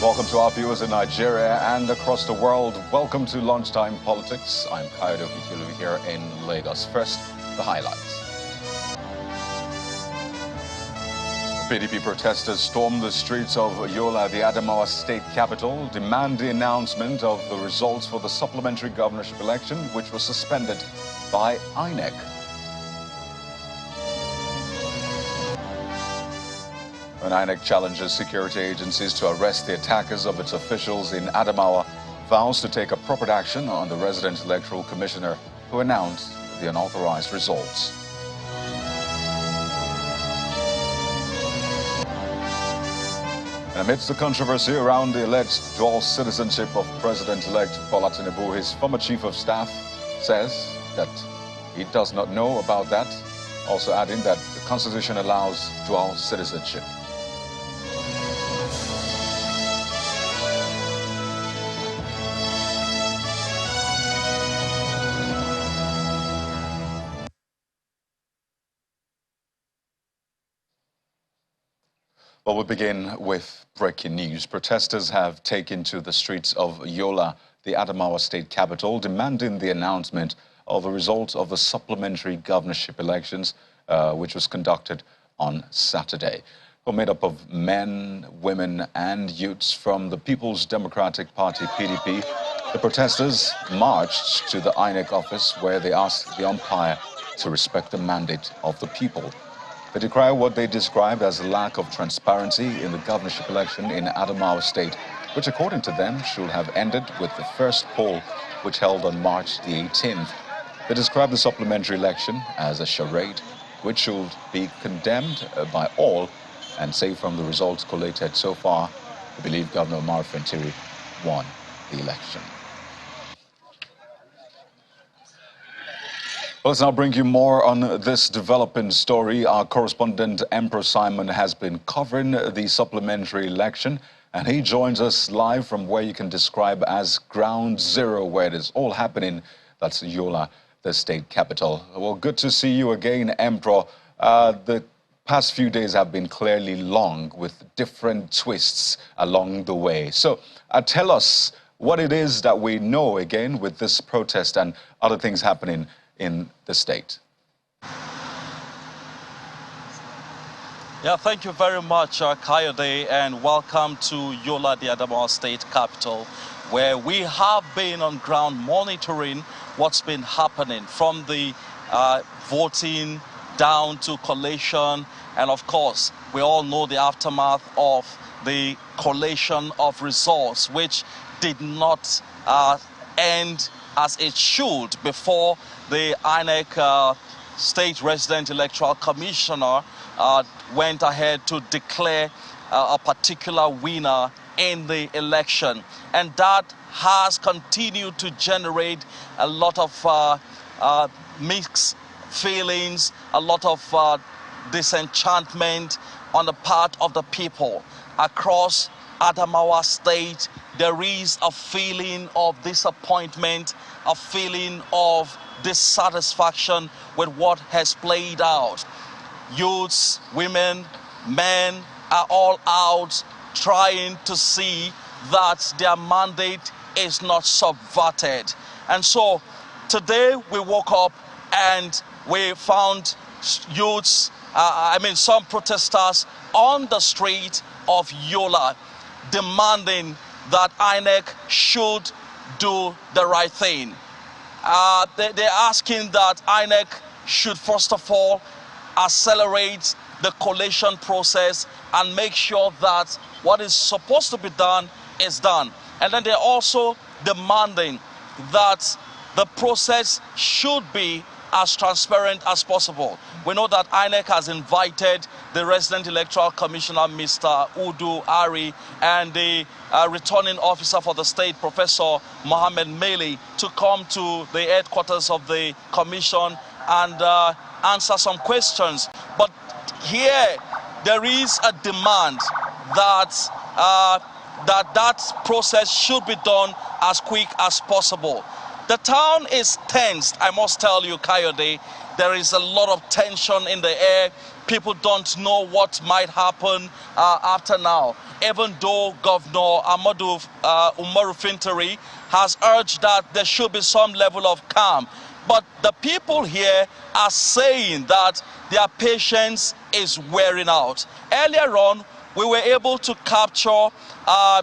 Welcome to our viewers in Nigeria and across the world. Welcome to Lunchtime Politics. I'm Kayode Okitulu here in Lagos. First, the highlights. PDP protesters stormed the streets of Yola, the Adamawa state capital, demand the announcement of the results for the supplementary governorship election, which was suspended by INEC. When INEC challenges security agencies to arrest the attackers of its officials in Adamawa, vows to take appropriate action on the resident electoral commissioner who announced the unauthorized results. And amidst the controversy around the alleged dual citizenship of President-elect Bola Tinubu, his former chief of staff says that he does not know about that, also adding that the Constitution allows dual citizenship. Well, we'll begin with breaking news. Protesters have taken to the streets of Yola, the Adamawa state capital, demanding the announcement of the results of the supplementary governorship elections, which was conducted on Saturday. Were made up of men, women, and youths from the People's Democratic Party, PDP. The protesters marched to the INEC office where they asked the umpire to respect the mandate of the people. They decry what they described as a lack of transparency in the governorship election in Adamawa State, which according to them should have ended with the first poll, which held on March the 18th. They described the supplementary election as a charade, which should be condemned by all, and say from the results collated so far, they believe Governor Umar Fintiri won the election. Let's now bring you more on this developing story. Our correspondent, Emperor Simon, has been covering the supplementary election, and he joins us live from where you can describe as ground zero, where it is all happening. That's Yola, the state capital. Well, good to see you again, Emperor. The past few days have been clearly long with different twists along the way. So tell us what it is that we know again with this protest and other things happening in the state. Yeah, thank you very much, Kayode, and welcome to Yola, the Adamawa state capital, where we have been on ground monitoring what's been happening from the voting down to collation. And of course, we all know the aftermath of the collation of results, which did not end as it should before the INEC State Resident Electoral Commissioner went ahead to declare a particular winner in the election. And that has continued to generate a lot of mixed feelings, a lot of disenchantment on the part of the people. Across Adamawa State, there is a feeling of disappointment, a feeling of dissatisfaction with what has played out. Youths, women, men are all out trying to see that their mandate is not subverted. And so today we woke up and we found youths, some protesters on the street of Yola demanding that INEC should do the right thing. They're asking that INEC should first of all accelerate the collation process and make sure that what is supposed to be done is done. And then they're also demanding that the process should be as transparent as possible. We know that INEC has invited the Resident Electoral Commissioner, Mr. Udu Ari, and the returning officer for the state, Professor Mohammed Mele, to come to the headquarters of the commission and answer some questions. But here, there is a demand that that process should be done as quick as possible. The town is tensed, I must tell you, Kayode. There is a lot of tension in the air. people don't know what might happen after now. Even though Governor Amadou Umaru Fintiri has urged that there should be some level of calm. But the people here are saying that their patience is wearing out. Earlier on, we were able to capture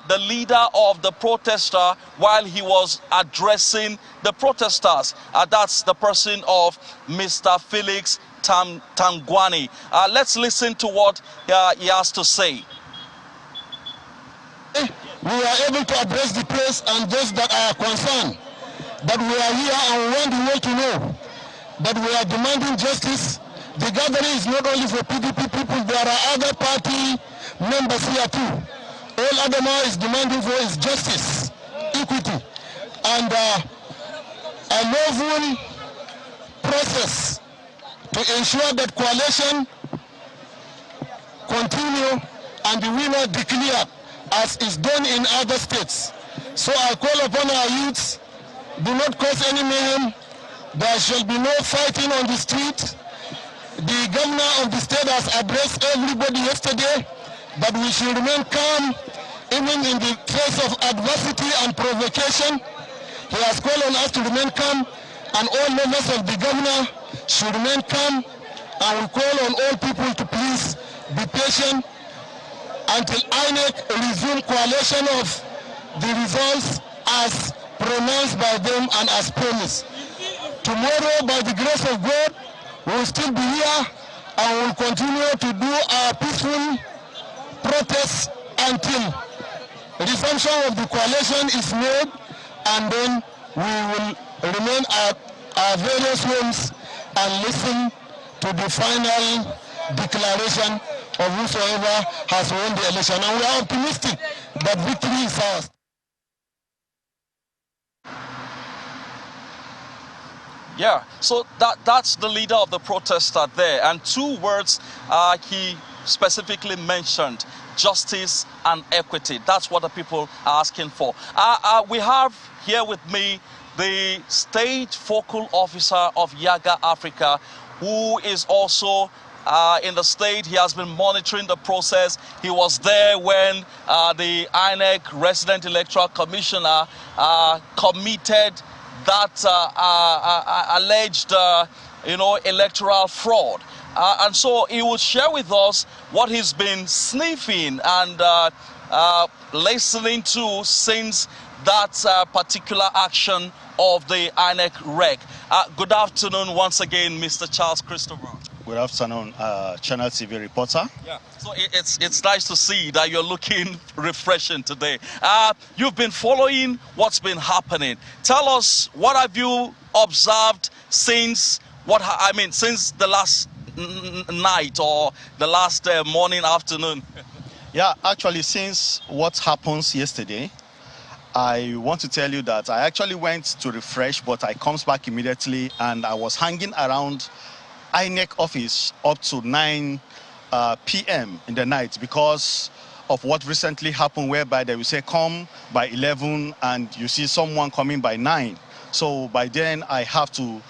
the leader of the protester while he was addressing the protesters. That's the person of Mr. Felix Tangwani. Let's listen to what he has to say. We are able to address the press and those that are concerned that we are here and we want the world to know that we are demanding justice. The gathering is not only for PDP people, there are other party members here too. All Adamawa is demanding for is justice, equity, and a lawful process to ensure that coalition continue and the winner declared as is done in other states. So I call upon our youths, do not cause any mayhem. There shall be no fighting on the street. The governor of the state has addressed everybody yesterday that we should remain calm even in the face of adversity and provocation. He has called on us to remain calm, and all members of the governor should remain calm, and we call on all people to please be patient until INEC resume collation of the results as pronounced by them and as promised. Tomorrow, by the grace of God, we will still be here and we will continue to do our peaceful protests until resumption of the coalition is made, and then we will remain at our various homes and listen to the final declaration of whosoever has won the election. And we are optimistic that victory is ours. Yeah, so that's the leader of the protester there. And two words he specifically mentioned: justice and equity. That's what the people are asking for. We have here with me the state focal officer of Yaga Africa, who is also in the state. He has been monitoring the process. He was there when the INEC resident electoral commissioner committed that alleged, electoral fraud. And so he will share with us what he's been sniffing and listening to since that particular action of the INEC reg. Good afternoon once again, Mr. Charles Christopher. Good afternoon, Channel TV reporter. Yeah, so it's nice to see that you're looking refreshing today. You've been following what's been happening. Tell us, what have you observed since since the last night or the last morning, afternoon? Yeah, actually, since what happens yesterday, I want to tell you that I actually went to refresh, but I comes back immediately, and I was hanging around INEC office up to 9 p.m. in the night because of what recently happened, whereby they will say come by 11 and you see someone coming by 9. So by then I have to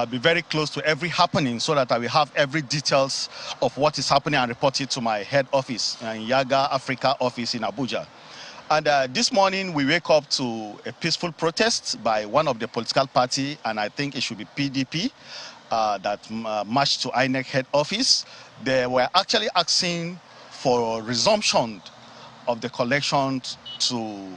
be very close to every happening so that I will have every details of what is happening and report it to my head office, in Yaga Africa office in Abuja. And this morning we wake up to a peaceful protest by one of the political party, and I think it should be PDP, that marched to INEC head office. They were actually asking for resumption of the collection to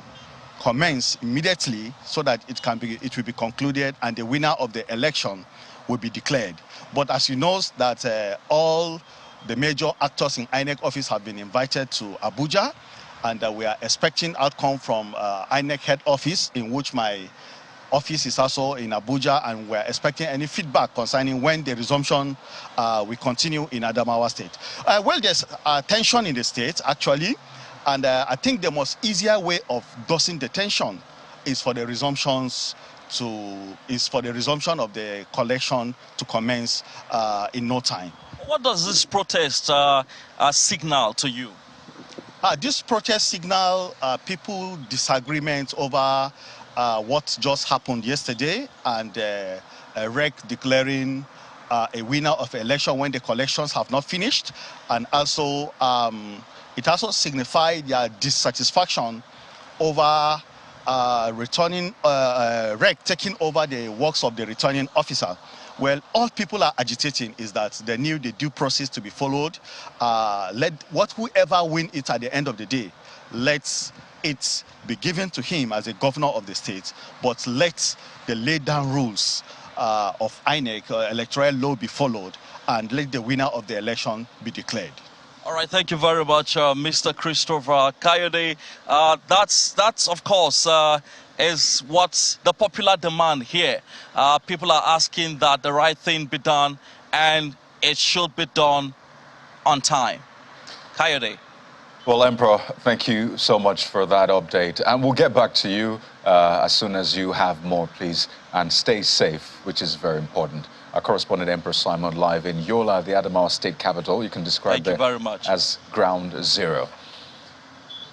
commence immediately so that it will be concluded and the winner of the election will be declared. But as you know, that all the major actors in INEC office have been invited to Abuja, and we are expecting outcome from INEC head office, in which my office is also in Abuja, and we're expecting any feedback concerning when the resumption will continue in Adamawa state. Well, there's tension in the state, actually, and I think the most easier way of dosing the tension is for the resumption of the collection to commence in no time. What does this protest signal to you? This protest signal people disagreement over what just happened yesterday, and a reg declaring a winner of an election when the collections have not finished, and also it also signified their dissatisfaction over returning REC taking over the works of the returning officer. Well, all people are agitating is that they need the due process to be followed. Whoever win it at the end of the day, let it be given to him as a governor of the state, but let the laid down rules of INEC electoral law be followed, and let the winner of the election be declared. All right, thank you very much, Mr. Christopher Kayode. That's of course, is what the popular demand here. People are asking that the right thing be done, and it should be done on time. Kayode. Well, Emperor, thank you so much for that update. And we'll get back to you as soon as you have more, please. And stay safe, which is very important. Our correspondent, Emperor Simon, live in Yola, the Adamawa state capital. You can describe it as ground zero.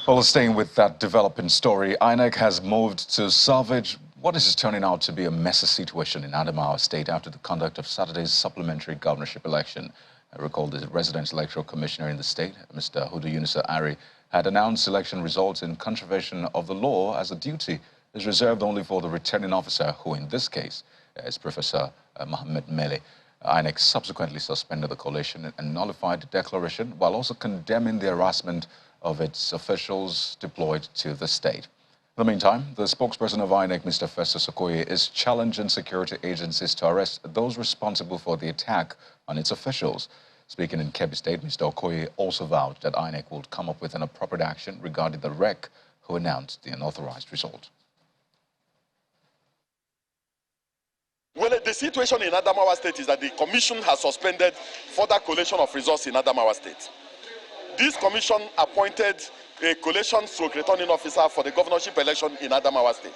Well, staying with that developing story, INEC has moved to salvage what is turning out to be a messy situation in Adamawa state after the conduct of Saturday's supplementary governorship election. I recall the resident electoral commissioner in the state, Mr. Hudu Yunusa Ari, had announced election results in contravention of the law, as the duty is reserved only for the returning officer, who in this case is Professor Mohammed Mele. INEC subsequently suspended the collation and nullified the declaration, while also condemning the harassment of its officials deployed to the state. In the meantime, the spokesperson of INEC, Mr. Festus Okoye, is challenging security agencies to arrest those responsible for the attack on its officials. Speaking in Kebbi State, Mr. Okoye also vowed that INEC would come up with an appropriate action regarding the REC who announced the unauthorized result. Well, the situation in Adamawa State is that the commission has suspended further collation of results in Adamawa State. This commission appointed a collation/returning officer for the governorship election in Adamawa State.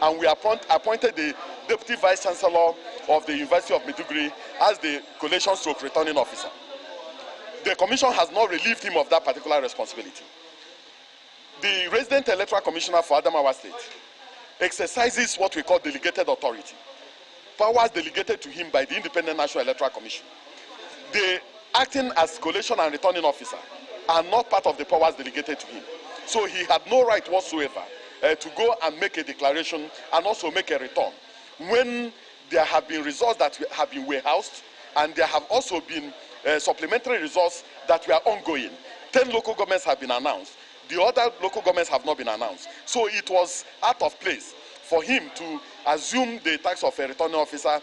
And we appointed the Deputy Vice Chancellor of the University of Maiduguri as the collation/returning officer. The commission has not relieved him of that particular responsibility. The resident electoral commissioner for Adamawa State exercises what we call delegated authority, powers delegated to him by the Independent National Electoral Commission. The acting as collation and returning officer are not part of the powers delegated to him. So he had no right whatsoever to go and make a declaration and also make a return when there have been results that have been warehoused, and there have also been supplementary results that were ongoing. 10 local governments have been announced. The other local governments have not been announced. So it was out of place for him to assume the task of a returning officer,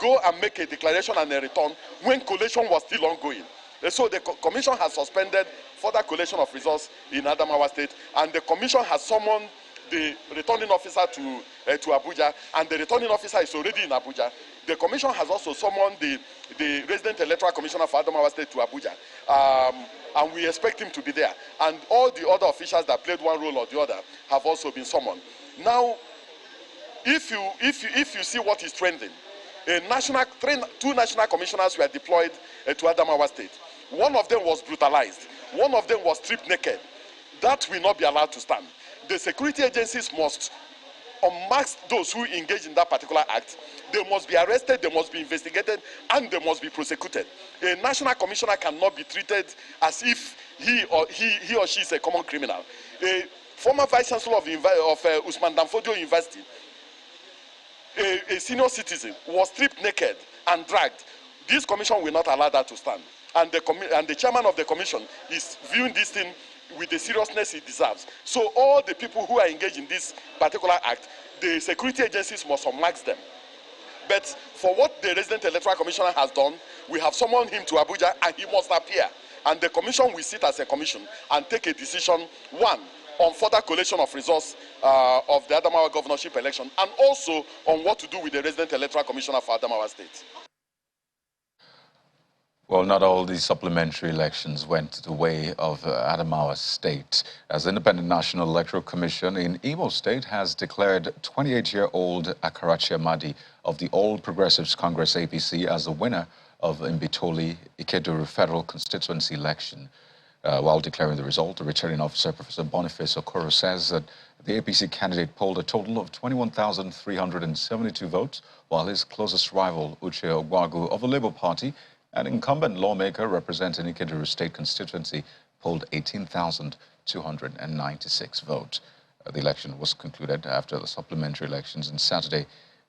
go and make a declaration and a return when collation was still ongoing. So the commission has suspended further collation of results in Adamawa State, and the commission has summoned the returning officer to Abuja, and the returning officer is already in Abuja. The commission has also summoned the resident electoral commissioner for Adamawa State to Abuja, and we expect him to be there. And all the other officials that played one role or the other have also been summoned. Now, if you see what is trending, two national commissioners were deployed to Adamawa State. One of them was brutalized. One of them was stripped naked. That will not be allowed to stand. The security agencies must unmask those who engage in that particular act. They must be arrested, they must be investigated, and they must be prosecuted. A national commissioner cannot be treated as if he or she is a common criminal. A former vice chancellor of Usman Danfodio University, a senior citizen, was stripped naked and dragged. This commission will not allow that to stand. And the chairman of the commission is viewing this thing with the seriousness it deserves. So all the people who are engaged in this particular act, the security agencies must unmask them. But for what the resident electoral commissioner has done, we have summoned him to Abuja, and he must appear. And the commission will sit as a commission and take a decision, one, on further collation of results of the Adamawa governorship election, and also on what to do with the resident electoral commissioner for Adamawa State. Well, not all these supplementary elections went the way of Adamawa State, as the Independent National Electoral Commission in Imo State has declared 28-year-old Akarachi Amadi of the All Progressives Congress APC as the winner of Mbitoli Ikeduru Federal Constituency election. While declaring the result, the returning officer, Professor Boniface Okoro, says that The APC candidate polled a total of 21,372 votes, while his closest rival, Uche Ogwagu of the Labour Party, an incumbent lawmaker representing Ikeduru State constituency, polled 18,296 votes. The election was concluded after the supplementary elections on Saturday.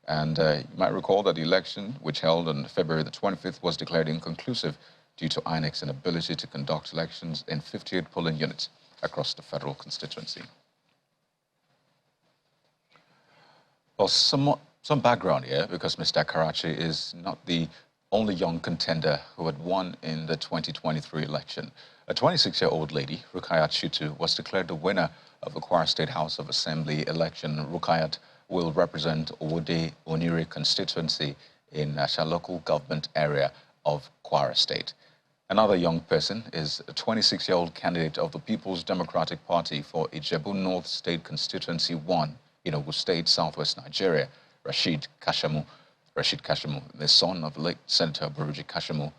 And you might recall that the election, which held on February the 25th, was declared inconclusive due to INEC's inability to conduct elections in 58 polling units across the federal constituency. Well, some background here, because Mr. Akarachi is not the only young contender who had won in the 2023 election. A 26-year-old lady, Rukayat Shitu, was declared the winner of the Kwara State House of Assembly election. Rukayat will represent Owode Onire constituency in Asha local government area of Kwara State. Another young person is a 26-year-old candidate of the People's Democratic Party for Ijebu North State Constituency 1 in Ogun State, Southwest Nigeria, Rashid Kashamu, the son of late Senator Buruji Kashamu.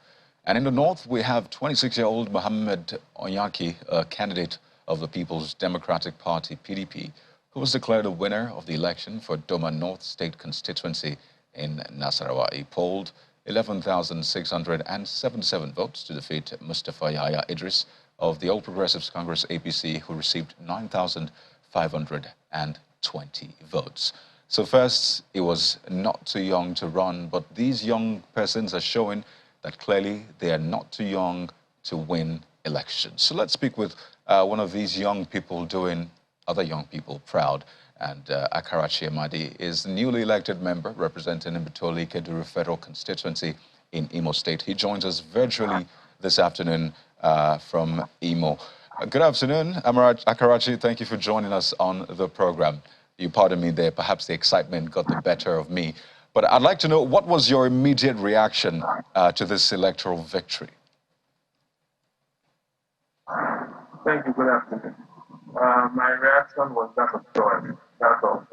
And in the north, we have 26-year-old Mohammed Onyaki, a candidate of the People's Democratic Party, PDP, who was declared a winner of the election for Doma North State constituency in Nasarawa. He polled 11,677 votes to defeat Mustafa Yahya Idris of the All Progressives Congress APC, who received 9,520 votes. So first, he was not too young to run, but these young persons are showing that clearly they are not too young to win elections. So let's speak with one of these young people doing other young people proud. And Akarachi Amadi is the newly elected member representing Mbitoli Keduru Federal Constituency in Imo State. He joins us virtually this afternoon from Imo. Good afternoon, Akarachi. Thank you for joining us on the program. You pardon me there, perhaps the excitement got the better of me. But I'd like to know, what was your immediate reaction to this electoral victory? Thank you. Good afternoon. My reaction was that of joy, that of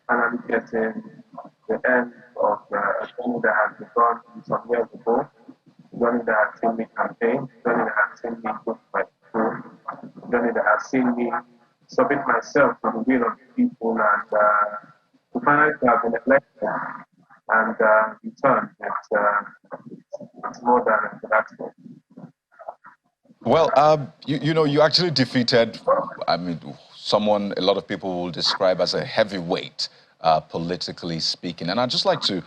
finally getting the end of a journey that has begun some years ago, a journey that has seen me campaign, a journey that has seen me go to my school, a journey that has seen me submit myself to the will of the people, and to finally have been elected and returned. It's more than delightful. Well, you know, you actually defeated, I mean, someone a lot of people will describe as a heavyweight, politically speaking. And I'd just like to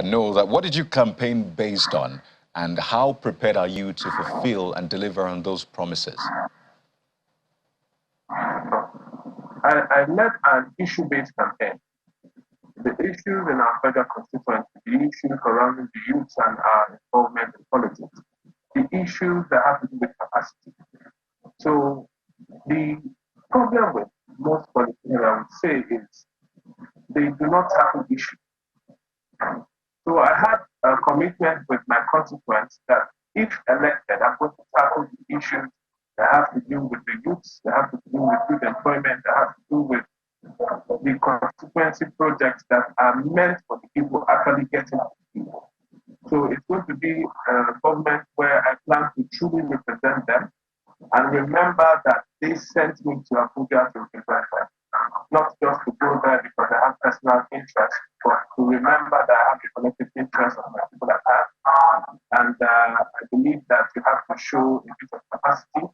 know that, what did you campaign based on, and how prepared are you to fulfill and deliver on those promises? I led an issue-based campaign. The issues in our federal constituency, the issues surrounding the youth and our involvement in politics, the issues that have to do with capacity. So the problem with most politicians, I would say, is they do not tackle issues. So I had a commitment with my constituents that if elected, I'm going to tackle the issues that have to do with the youths, that have to do with youth employment, that have to do with the constituency projects that are meant for the people actually getting to the people. So it's going to be a government where I plan to truly represent them, and remember that they sent me to Abuja to represent them, not just to go there because I have personal interest, but to remember that I have the collective interest of my people at heart. And I believe that you have to show a bit of capacity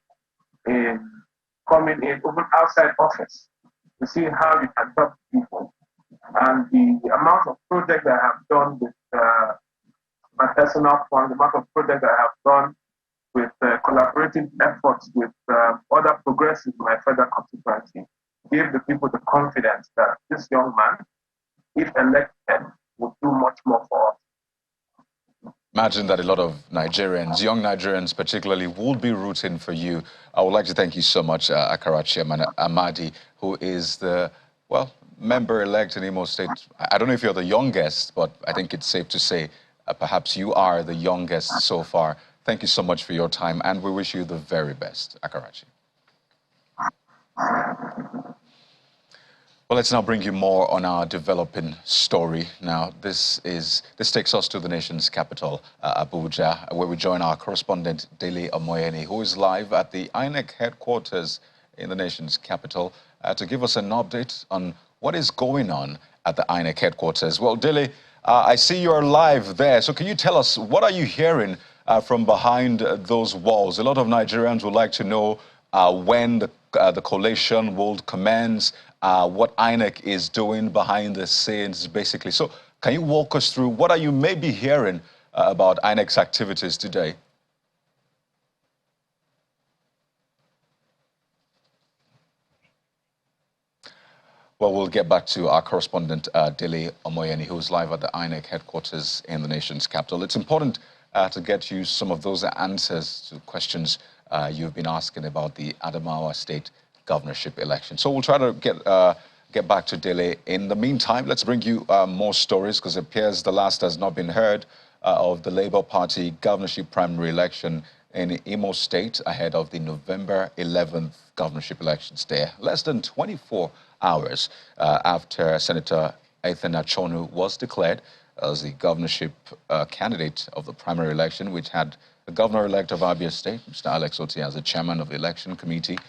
in coming in, even outside office, to see how you can help people. And the amount of projects I have done with my personal fund, the amount of projects I have done with collaborative efforts with other progressives in my federal constituency, gave the people the confidence that this young man, if elected, would do much more for us. Imagine that a lot of Nigerians, young Nigerians particularly, will be rooting for you. I would like to thank you so much, Akarachi Amadi, who is the, well, member-elect in Imo State. I don't know if you're the youngest, but I think it's safe to say perhaps you are the youngest so far. Thank you so much for your time, and we wish you the very best, Akarachi. Well, let's now bring you more on our developing story. Now, this takes us to the nation's capital, Abuja, where we join our correspondent, Dele Omoyeni, who is live at the INEC Headquarters in the nation's capital, to give us an update on what is going on at the INEC headquarters. Well, Dele, I see you're live there. So can you tell us, what are you hearing from behind those walls? A lot of Nigerians would like to know when the collation will commence, what INEC is doing behind the scenes, basically. So can you walk us through what are you maybe hearing about INEC's activities today? Well, we'll get back to our correspondent, Dele Omoyeni, who's live at the INEC headquarters in the nation's capital. It's important to get you some of those answers to questions you've been asking about the Adamawa state governorship election. So we'll try to get back to Dele. In the meantime, let's bring you more stories, because it appears the last has not been heard of the Labour Party governorship primary election in Imo State ahead of the November 11th governorship elections there. Less than 24 hours after Senator Ethan Achonu was declared as the governorship candidate of the primary election, which had the governor-elect of Abia State, Mr. Alex Oti, as the chairman of the election committee.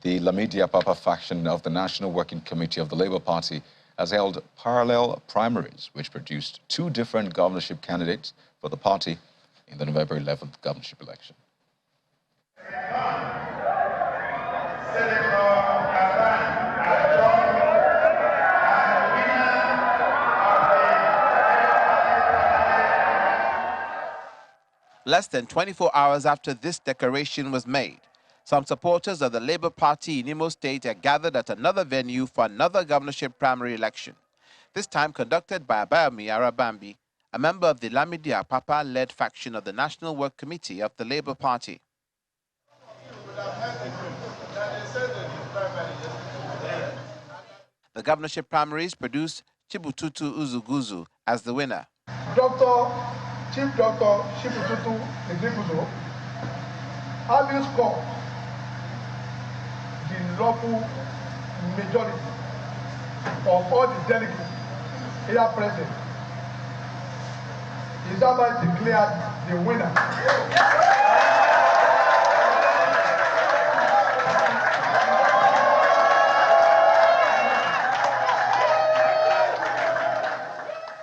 The Lamidi Apapa faction of the National Working Committee of the Labour Party has held parallel primaries, which produced two different governorship candidates for the party in the November 11th governorship election. Less than 24 hours after this declaration was made, some supporters of the Labour Party in Imo State are gathered at another venue for another governorship primary election, this time conducted by Abayomi Arabambi, a member of the Lamidi Apapa-led faction of the National Work Committee of the Labour Party. The governorship primaries produced Chibututu Uzuguzu as the winner. Chief Doctor Chibututu Uzuguzu, having scored the lawful majority of all the delegates here present, is hereby declared the winner.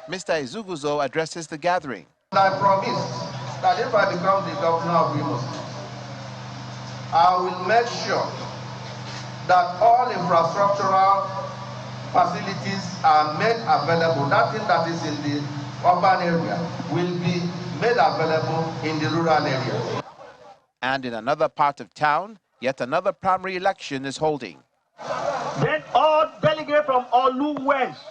Mr. Uzuguzu addresses the gathering. I promise that if I become the governor of Imo State, I will make sure that all infrastructural facilities are made available. That thing that is in the urban area will be made available in the rural areas. And in another part of town, yet another primary election is holding. Then all delegates from Olu West.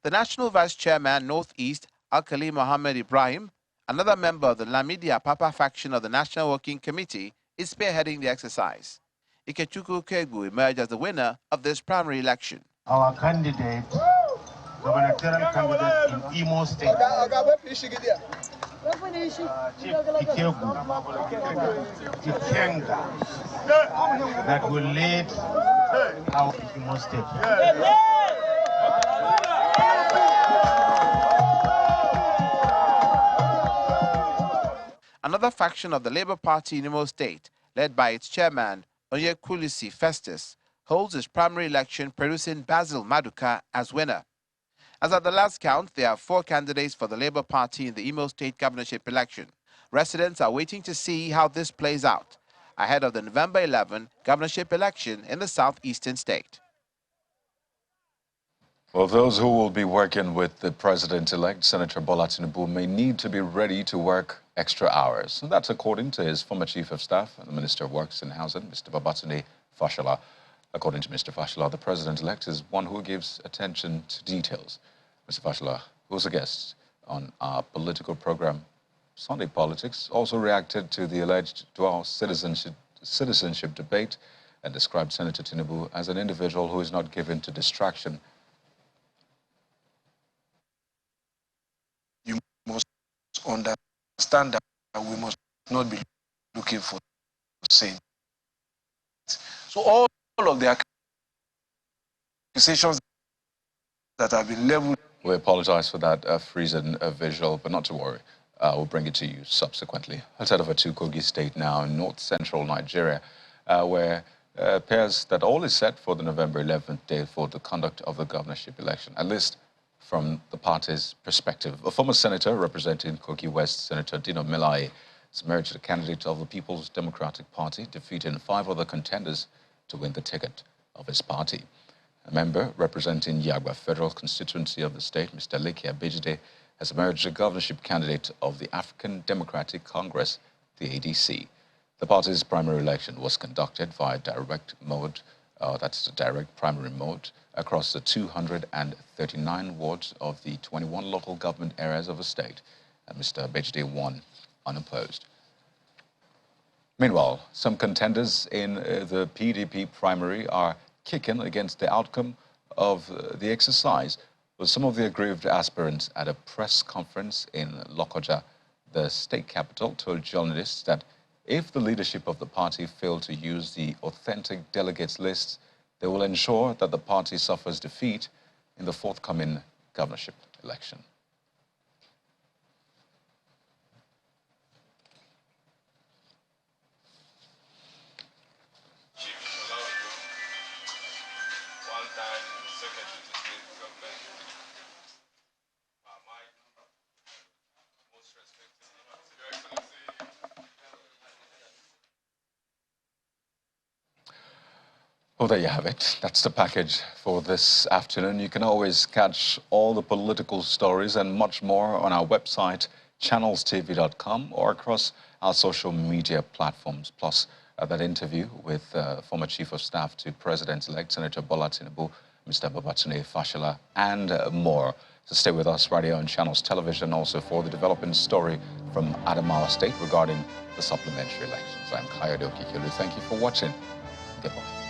The National Vice Chairman, Northeast, Alkali Mohammed Ibrahim, another member of the Lamidi Apapa faction of the National Working Committee, is spearheading the exercise. Ikechukwu Kegbu emerged as the winner of this primary election. Our candidate, gubernatorial candidate in Imo State, Ikenga, that will lead our Imo State. Another faction of the Labour Party in Imo State, led by its chairman, Onyekulisi Festus, holds its primary election, producing Basil Maduka as winner. As at the last count, there are 4 candidates for the Labour Party in the Imo State governorship election. Residents are waiting to see how this plays out ahead of the November 11 governorship election in the southeastern state. Well, those who will be working with the President-elect, Senator Bola Tinubu, may need to be ready to work extra hours. And that's according to his former Chief of Staff and the Minister of Works and Housing, Mr. Babatunde Fashola. According to Mr. Fashola, the President-elect is one who gives attention to details. Mr. Fashola, who's a guest on our political program, Sunday Politics, also reacted to the alleged dual citizenship debate and described Senator Tinubu as an individual who is not given to distraction. You must understand that we must not be looking for saints. So all of the accusations that have been leveled. We apologize for that freezing visual, but not to worry. We'll bring it to you subsequently. Let's head over to Kogi State now in north-central Nigeria, where appears that all is set for the November 11th date for the conduct of the governorship election, at least from the party's perspective. A former senator representing Kogi West, Senator Dino Melai, has emerged a candidate of the People's Democratic Party, defeating 5 other contenders to win the ticket of his party. A member representing Yagba Federal Constituency of the state, Mr. Leke Abejide, has emerged a governorship candidate of the African Democratic Congress, the ADC. The party's primary election was conducted via direct mode, that's the direct primary mode, across the 239 wards of the 21 local government areas of the state, and Mr. Abejide won unopposed. Meanwhile, some contenders in the PDP primary are kicking against the outcome of the exercise, with some of the aggrieved aspirants at a press conference in Lokoja, the state capital, told journalists that if the leadership of the party fail to use the authentic delegates lists, they will ensure that the party suffers defeat in the forthcoming governorship election. Well, there you have it. That's the package for this afternoon. You can always catch all the political stories and much more on our website, channelstv.com, or across our social media platforms. Plus, that interview with former Chief of Staff to President-elect Senator Bola Tinubu, Mr. Babatunde Fashola, and more. So stay with us right here on Channels Television also for the developing story from Adamawa State regarding the supplementary elections. I'm Kayode Okikelu. Thank you for watching. Goodbye.